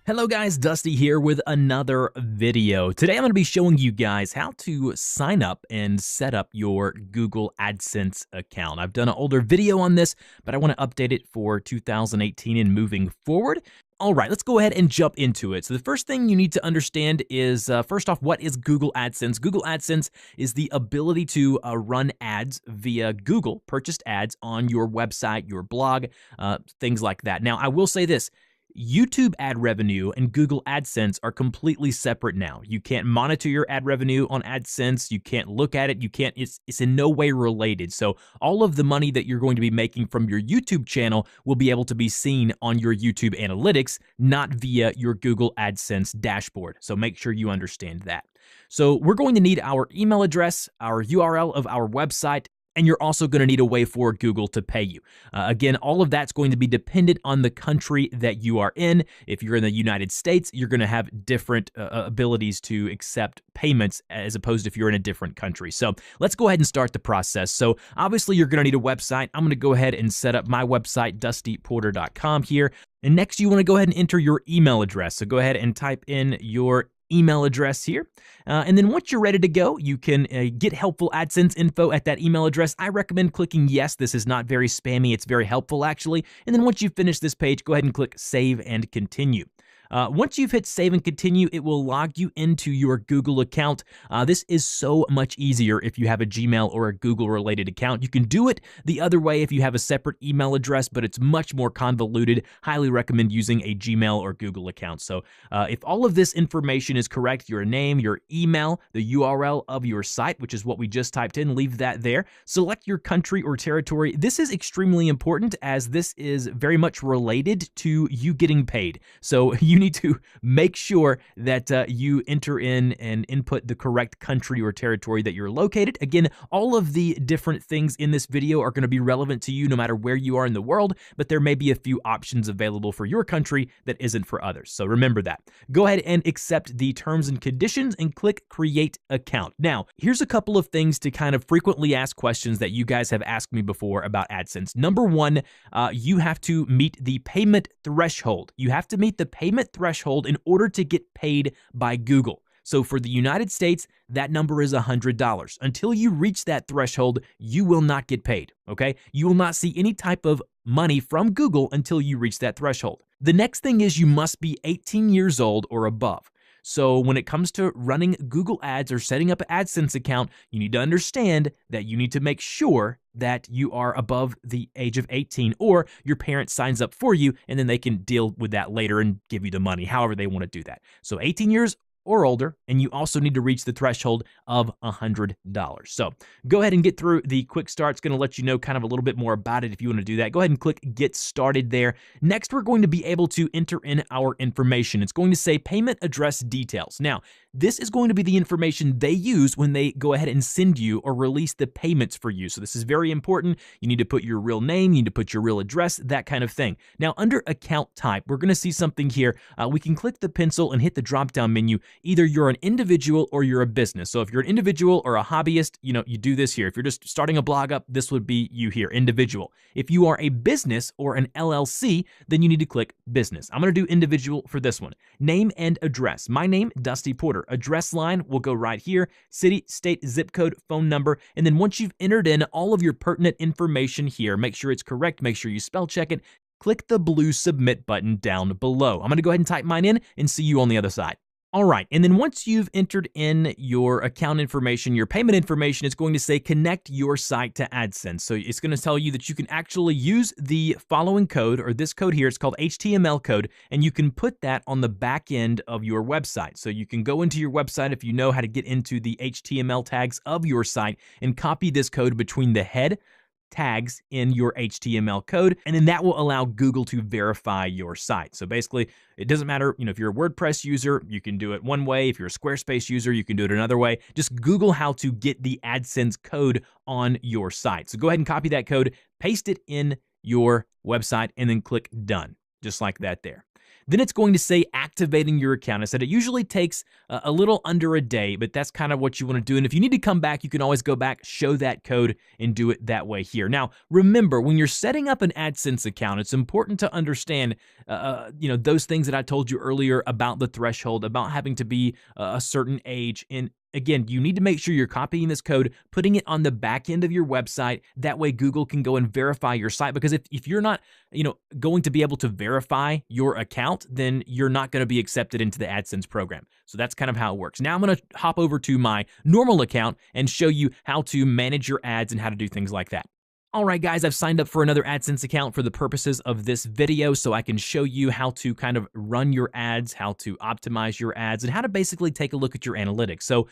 Hello guys, Dusty here with another video. Today I'm going to be showing you guys how to sign up and set up your Google AdSense account. I've done an older video on this, but I want to update it for 2018 and moving forward. All right, let's go ahead and jump into it. So the first thing you need to understand is, first off, what is Google AdSense? Google AdSense is the ability to run ads via Google, purchased ads on your website, your blog, things like that. Now, I will say this. YouTube ad revenue and Google AdSense are completely separate now. You can't monitor your ad revenue on AdSense. You can't look at it. It's in no way related. So all of the money that you're going to be making from your YouTube channel will be able to be seen on your YouTube analytics, not via your Google AdSense dashboard. So make sure you understand that. So we're going to need our email address, our URL of our website, and you're also going to need a way for Google to pay you. Again, all of that's going to be dependent on the country that you are in. If you're in the United States, you're going to have different abilities to accept payments as opposed to if you're in a different country. So let's go ahead and start the process. So obviously you're going to need a website. I'm going to go ahead and set up my website, dustyporter.com here. And next you want to go ahead and enter your email address. So go ahead and type in your email address here. And then once you're ready to go, you can get helpful AdSense info at that email address. I recommend clicking yes. This is not very spammy. It's very helpful, actually. And then once you finish this page, go ahead and click Save and Continue. Once you've hit save and continue, it will log you into your Google account. This is so much easier if you have a Gmail or a Google related account. You can do it the other way if you have a separate email address, but it's much more convoluted. Highly recommend using a Gmail or Google account. So if all of this information is correct, your name, your email, the URL of your site, which is what we just typed in, leave that there. Select your country or territory. This is extremely important as this is very much related to you getting paid. So you need to make sure that you enter in and input the correct country or territory that you're located. Again, all of the different things in this video are going to be relevant to you no matter where you are in the world, but there may be a few options available for your country that isn't for others. So remember that. Go ahead and accept the terms and conditions and click Create Account. Now, here's a couple of things to kind of frequently ask questions that you guys have asked me before about AdSense. Number one, you have to meet the payment threshold. You have to meet the payment threshold in order to get paid by Google. So for the United States, that number is $100. Until you reach that threshold, you will not get paid, okay? You will not see any type of money from Google until you reach that threshold. The next thing is you must be 18 years old or above. So when it comes to running Google Ads or setting up an AdSense account, you need to understand that you need to make sure that you are above the age of 18 or your parent signs up for you and then they can deal with that later and give you the money, however they want to do that. So 18 years or older, and you also need to reach the threshold of $100. So go ahead and get through the quick start. It's going to let you know kind of a little bit more about it if you want to do that. Go ahead and click Get Started there. Next, we're going to be able to enter in our information. It's going to say Payment Address Details. Now, this is going to be the information they use when they go ahead and send you or release the payments for you. So this is very important. You need to put your real name, you need to put your real address, that kind of thing. Now, under Account Type, we're going to see something here. We can click the pencil and hit the drop-down menu. Either you're an individual or you're a business. So if you're an individual or a hobbyist, you do this here. If you're just starting a blog up, this would be you here, individual. If you are a business or an LLC, then you need to click business. I'm going to do individual for this one. Name and address. My name, Dusty Porter. Address line will go right here. City, state, zip code, phone number. And then once you've entered in all of your pertinent information here, make sure it's correct. Make sure you spell check it. Click the blue submit button down below. I'm going to go ahead and type mine in and see you on the other side. All right, and then once you've entered in your account information, your payment information, it's going to say connect your site to AdSense. So it's going to tell you that you can actually use the following code, or this code here. It's called HTML code, and you can put that on the back end of your website. So you can go into your website if you know how to get into the HTML tags of your site and copy this code between the head tags in your HTML code, and then that will allow Google to verify your site. So basically, it doesn't matter, if you're a WordPress user, you can do it one way. If you're a Squarespace user, you can do it another way. Just Google how to get the AdSense code on your site. So go ahead and copy that code, paste it in your website, and then click Done, just like that there. Then it's going to say activating your account. I said it usually takes a little under a day, but that's kind of what you want to do. And if you need to come back, you can always go back, show that code, and do it that way here. Now, remember, when you're setting up an AdSense account, it's important to understand, those things that I told you earlier about the threshold, about having to be a certain age. And again, you need to make sure you're copying this code, putting it on the back end of your website. That way Google can go and verify your site, because if you're not, going to be able to verify your account, then you're not going to be accepted into the AdSense program. So that's kind of how it works. Now I'm going to hop over to my normal account and show you how to manage your ads and how to do things like that. All right, guys, I've signed up for another AdSense account for the purposes of this video, so I can show you how to kind of run your ads, how to optimize your ads, and how to basically take a look at your analytics. So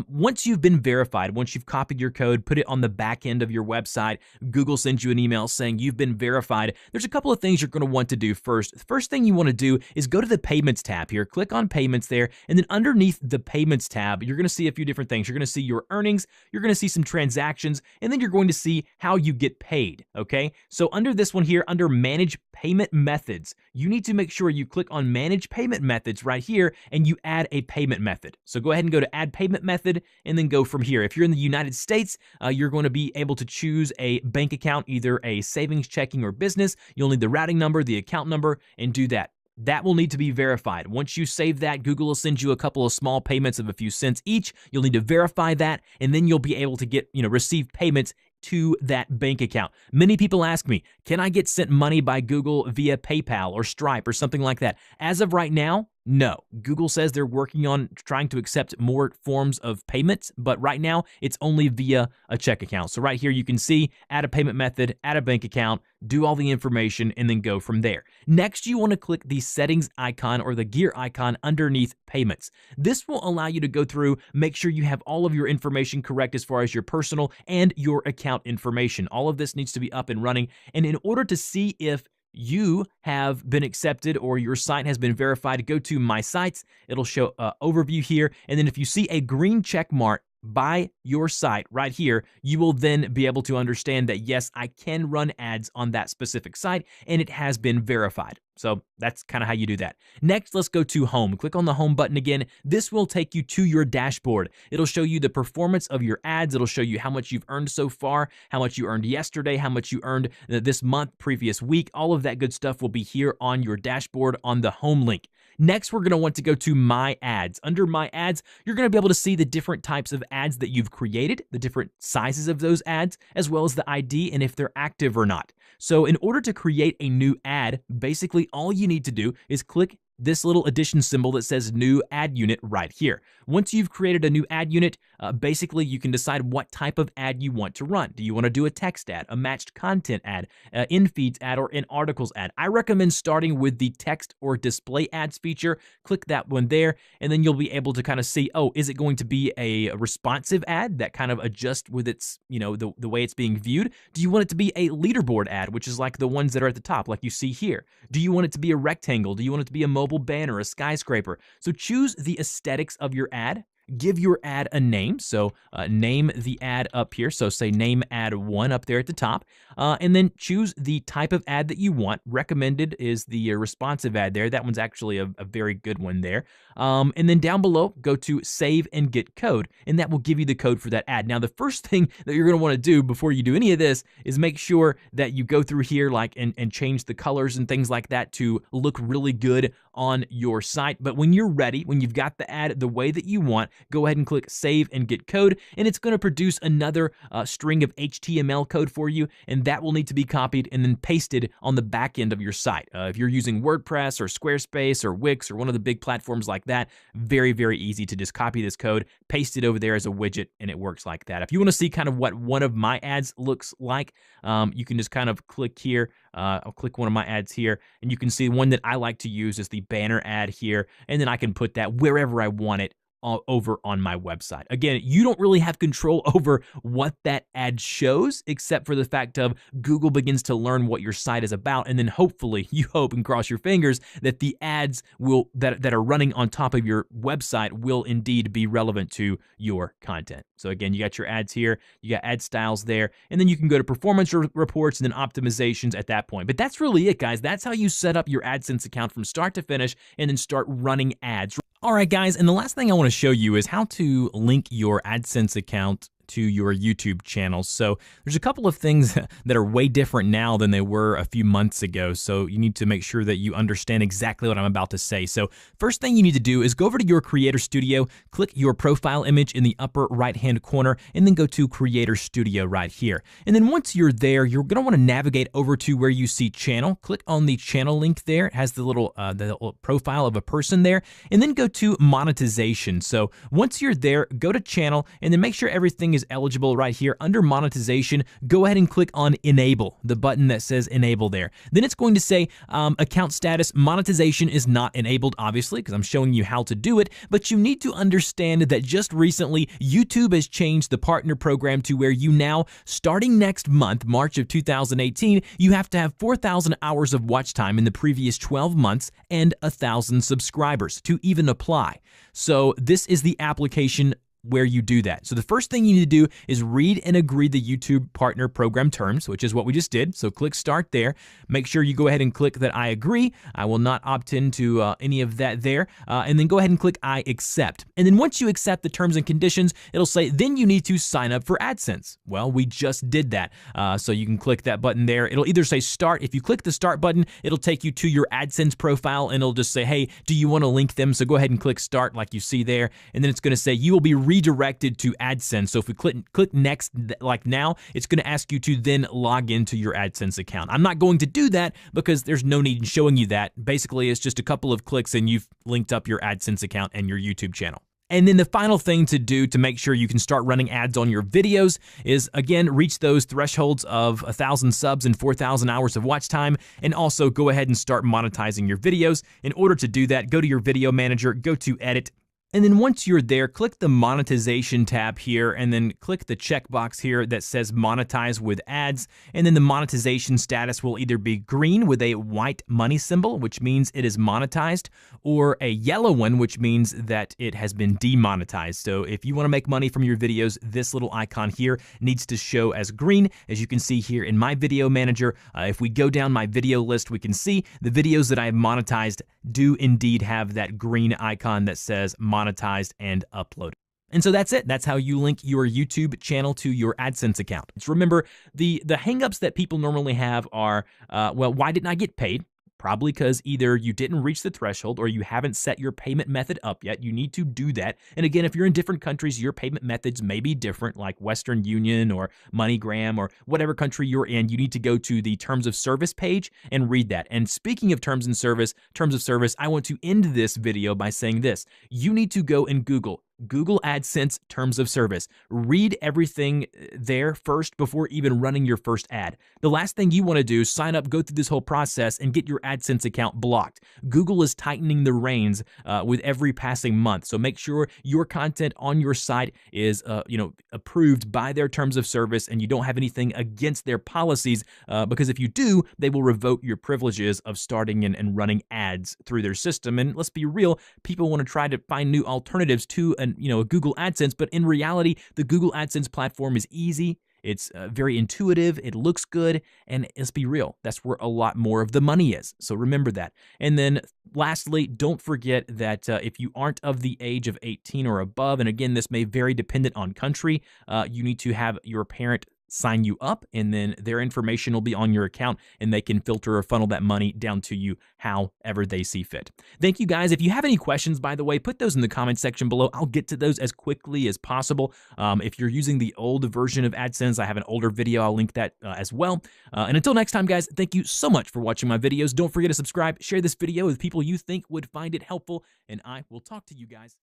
once you've been verified, once you've copied your code, put it on the back end of your website, Google sends you an email saying you've been verified. There's a couple of things you're going to want to do first. The first thing you want to do is go to the Payments tab here. Click on Payments there, and then underneath the Payments tab, you're going to see a few different things. You're going to see your earnings, you're going to see some transactions, and then you're going to see how you get paid, okay? So under this one here, under Manage Payment Methods, you need to make sure you click on Manage Payment Methods right here, and you add a payment method. So go ahead and go to Add Payment Method, and then go from here. If you're in the United States, you're going to be able to choose a bank account, either a savings, checking, or business. You'll need the routing number, the account number, and do that. That will need to be verified. Once you save that, Google will send you a couple of small payments of a few cents each. You'll need to verify that, and then you'll be able to get, receive payments to that bank account. Many people ask me, can I get sent money by Google via PayPal or Stripe or something like that? As of right now, no. Google says they're working on trying to accept more forms of payments, but right now it's only via a check account. So right here you can see add a payment method, add a bank account, do all the information, and then go from there. Next, you want to click the settings icon or the gear icon underneath payments. This will allow you to go through, make sure you have all of your information correct as far as your personal and your account information. All of this needs to be up and running. And in order to see if you have been accepted or your site has been verified, go to My Sites. It'll show overview here. And then if you see a green check mark by your site right here, you will then be able to understand that, yes, I can run ads on that specific site and it has been verified. So that's kind of how you do that. Next, let's go to Home. Click on the Home button again. This will take you to your dashboard. It'll show you the performance of your ads. It'll show you how much you've earned so far, how much you earned yesterday, how much you earned this month, previous week. All of that good stuff will be here on your dashboard on the Home link. Next, we're going to want to go to My Ads. Under My Ads, you're going to be able to see the different types of ads that you've created, the different sizes of those ads, as well as the ID and if they're active or not. So in order to create a new ad, basically all you need to do is click this little addition symbol that says New Ad Unit right here. Once you've created a new ad unit, basically you can decide what type of ad you want to run. Do you want to do a text ad, a matched content ad, in-feeds ad, or an articles ad? I recommend starting with the text or display ads feature. Click that one there, and then you'll be able to kind of see, oh, is it going to be a responsive ad that kind of adjusts with its, the way it's being viewed? Do you want it to be a leaderboard ad, which is like the ones that are at the top, like you see here? Do you want it to be a rectangle? Do you want it to be a mobile banner, a skyscraper? So choose the aesthetics of your ad. Give your ad a name. So name the ad up here. So say name ad 1 up there at the top. And then choose the type of ad that you want. Recommended is the responsive ad there. That one's actually a very good one there. And then down below, go to save and get code. And that will give you the code for that ad. Now, the first thing that you're going to want to do before you do any of this is make sure that you go through here and change the colors and things like that to look really good on your site. But when you're ready, when you've got the ad the way that you want, go ahead and click save and get code, and it's going to produce another string of HTML code for you, and that will need to be copied and then pasted on the back end of your site. If you're using WordPress or Squarespace or Wix or one of the big platforms like that, very, very easy to just copy this code, paste it over there as a widget, and it works like that. If you want to see kind of what one of my ads looks like, you can just kind of click here. I'll click one of my ads here, and you can see one that I like to use is the banner ad here, and then I can put that wherever I want it over on my website. Again, you don't really have control over what that ad shows, except for the fact of Google begins to learn what your site is about, and then hopefully, you hope and cross your fingers that the ads that are running on top of your website will indeed be relevant to your content. So again, you got your ads here, you got ad styles there, and then you can go to performance reports and then optimizations at that point. But that's really it, guys. That's how you set up your AdSense account from start to finish and then start running ads. All right, guys, and the last thing I want to show you is how to link your AdSense account to your YouTube channel. So there's a couple of things that are way different now than they were a few months ago. So you need to make sure that you understand exactly what I'm about to say. So first thing you need to do is go over to your Creator Studio, click your profile image in the upper right-hand corner, and then go to Creator Studio right here. And then once you're there, you're going to want to navigate over to where you see channel. Click on the channel link there. It has the little profile of a person there, and then go to monetization. So once you're there, go to channel, and then make sure everything is eligible right here. Under monetization, go ahead and click on enable, the button that says enable there. Then it's going to say account status monetization is not enabled, obviously, because I'm showing you how to do it, but you need to understand that just recently, YouTube has changed the partner program to where you now, starting next month, March of 2018, you have to have 4,000 hours of watch time in the previous 12 months and 1,000 subscribers to even apply. So this is the application where you do that. So the first thing you need to do is read and agree the YouTube Partner Program terms, which is what we just did. So click Start there. Make sure you go ahead and click that I agree. I will not opt into any of that there. And then go ahead and click I accept. And then once you accept the terms and conditions, it'll say, then you need to sign up for AdSense. Well, we just did that. So you can click that button there. It'll either say Start. If you click the Start button, it'll take you to your AdSense profile and it'll just say, hey, do you want to link them? So go ahead and click Start like you see there. And then it's going to say you will be redirected to AdSense. So if we click next, like now, it's going to ask you to then log into your AdSense account. I'm not going to do that because there's no need in showing you that. Basically, it's just a couple of clicks and you've linked up your AdSense account and your YouTube channel. And then the final thing to do to make sure you can start running ads on your videos is, again, reach those thresholds of 1,000 subs and 4,000 hours of watch time, and also go ahead and start monetizing your videos. In order to do that, go to your video manager, go to Edit, and then once you're there, click the monetization tab here, and then click the checkbox here that says monetize with ads. And then the monetization status will either be green with a white money symbol, which means it is monetized, or a yellow one, which means that it has been demonetized. So if you want to make money from your videos, this little icon here needs to show as green. As you can see here in my video manager, if we go down my video list, we can see the videos that I have monetized do indeed have that green icon that says monetized and uploaded. And so that's it. That's how you link your YouTube channel to your AdSense account. Just remember, the hangups that people normally have are, well, why didn't I get paid? Probably because either you didn't reach the threshold or you haven't set your payment method up yet. You need to do that. And again, if you're in different countries, your payment methods may be different, like Western Union or MoneyGram or whatever country you're in. You need to go to the Terms of Service page and read that. And speaking of terms of service, I want to end this video by saying this. You need to go and Google AdSense Terms of Service. Read everything there first before even running your first ad. The last thing you want to do is sign up, go through this whole process, and get your AdSense account blocked. Google is tightening the reins with every passing month, so make sure your content on your site is approved by their Terms of Service and you don't have anything against their policies, because if you do, they will revoke your privileges of starting and running ads through their system. And let's be real, people want to try to find new alternatives to a Google AdSense, but in reality, the Google AdSense platform is easy. It's very intuitive. It looks good. And let's be real, that's where a lot more of the money is. So remember that. And then lastly, don't forget that if you aren't of the age of 18 or above, and again, this may vary dependent on country, you need to have your parent sign you up, and then their information will be on your account and they can filter or funnel that money down to you however they see fit. Thank you guys. If you have any questions, by the way, put those in the comment section below. I'll get to those as quickly as possible. If you're using the old version of AdSense, I have an older video. I'll link that as well. And until next time, guys, thank you so much for watching my videos. Don't forget to subscribe, share this video with people you think would find it helpful, and I will talk to you guys